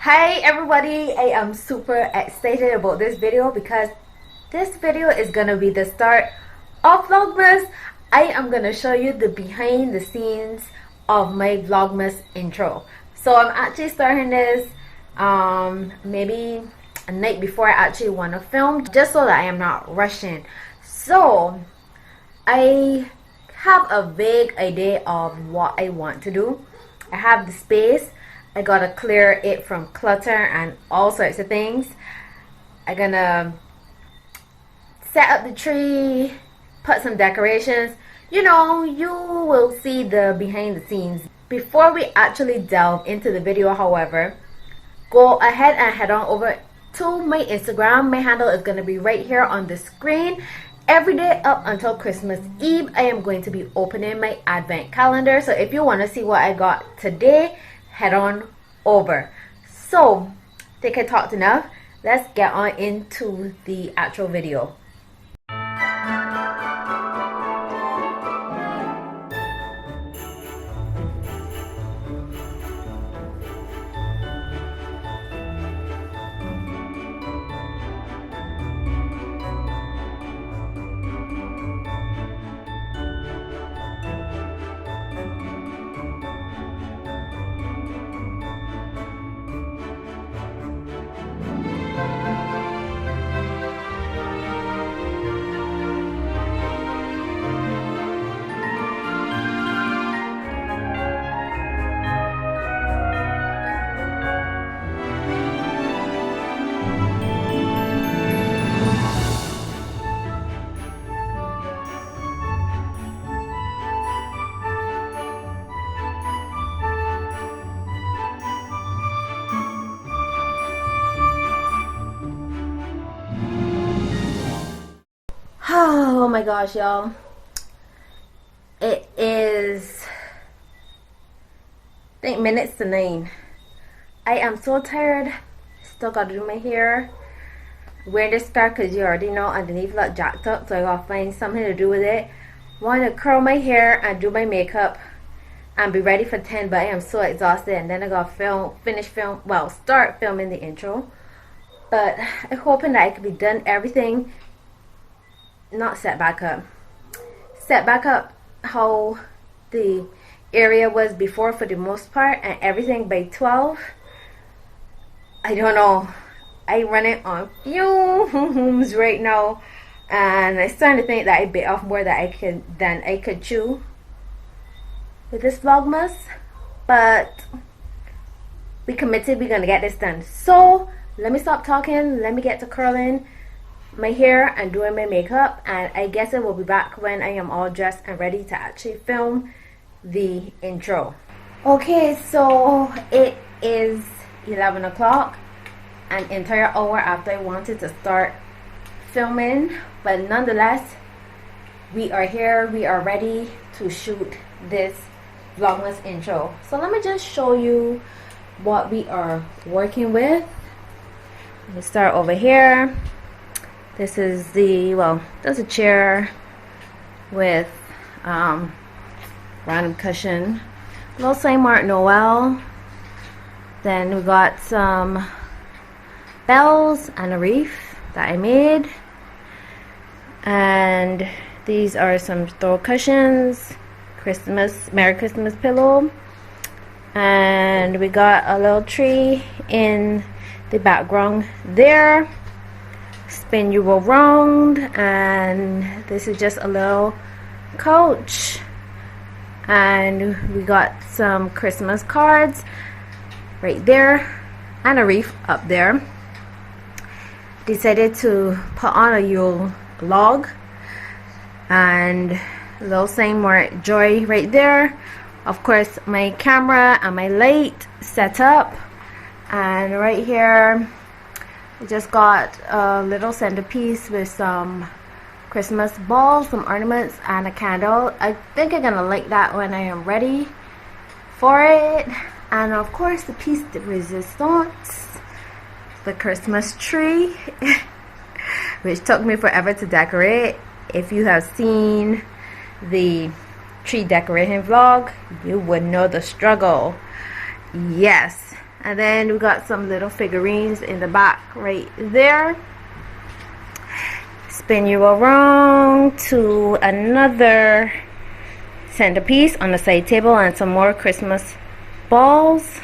Hi everybody, I am super excited about this video because this video is gonna be the start of Vlogmas. I am gonna show you the behind the scenes of my Vlogmas intro. So I'm actually starting this maybe a night before I actually want to film, just so that I am not rushing. So I have a vague idea of what I want to do. I have the space. I gotta clear it from clutter and all sorts of things. I'm gonna set up the tree, put some decorations. You know, you will see the behind the scenes. Before we actually delve into the video, however, go ahead and head on over to my Instagram. My handle is gonna be right here on the screen. Every day up until Christmas Eve, I am going to be opening my advent calendar. So if you want to see what I got today, head on over. So, think I talked enough. Let's get on into the actual video. Oh my gosh, y'all. It is, I think, minutes to 9. I am so tired. Still gotta do my hair. Wearing this scarf because you already know underneath look jacked up, so I gotta find something to do with it. Want to curl my hair and do my makeup and be ready for 10, but I am so exhausted. And then I gotta start filming the intro. But I'm hoping that I could be done everything. Not set back up how the area was before for the most part, and everything by 12. I don't know, I run it on fumes right now, and I'm starting to think that I bit off more than I could chew with this Vlogmas, but we committed, we're gonna get this done. So let me stop talking, let me get to curling my hair and doing my makeup, and I guess I will be back when I am all dressed and ready to actually film the intro. Okay, so it is 11 o'clock, an entire hour after I wanted to start filming, but nonetheless we are here, we are ready to shoot this Vlogmas intro. So let me just show you what we are working with. Let me start over here. This is there's a chair with random cushion, little Saint Mark Noel. Then we got some bells and a wreath that I made, and these are some throw cushions, Merry Christmas pillow, and we got a little tree in the background there. Spin you around, and this is just a little couch, and we got some Christmas cards right there and a wreath up there. Decided to put on a Yule log and a little Saint Mark joy right there. Of course, my camera and my light set up, and right here I just got a little centerpiece with some Christmas balls, some ornaments, and a candle. I think I'm gonna like that when I am ready for it. And of course, the piece de resistance, the Christmas tree, which took me forever to decorate. If you have seen the tree decorating vlog, you would know the struggle. Yes, And then we got some little figurines in the back right there. Spin you around to another centerpiece on the side table and some more Christmas balls.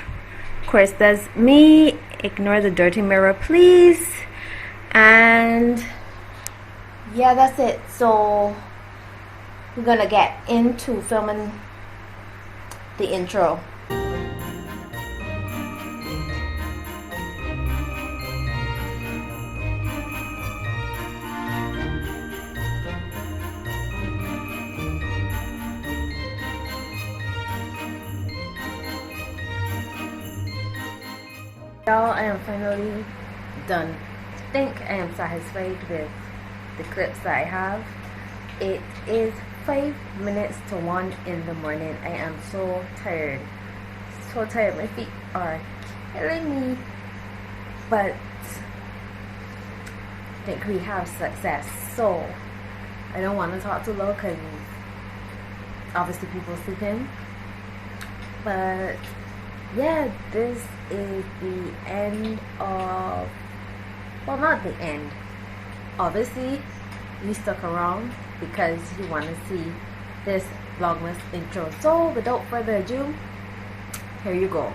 Of course, that's me. Ignore the dirty mirror, please. And yeah, that's it. So we're gonna get into filming the intro. Y'all, I am finally done. I think I am satisfied with the clips that I have. It is 5 minutes to 1 in the morning. I am so tired. So tired. My feet are killing me. But I think we have success. So I don't want to talk too low because obviously people sleeping. But yeah, this is the end of, well, not the end. Obviously, you stuck around because you want to see this Vlogmas intro. So without further ado, here you go.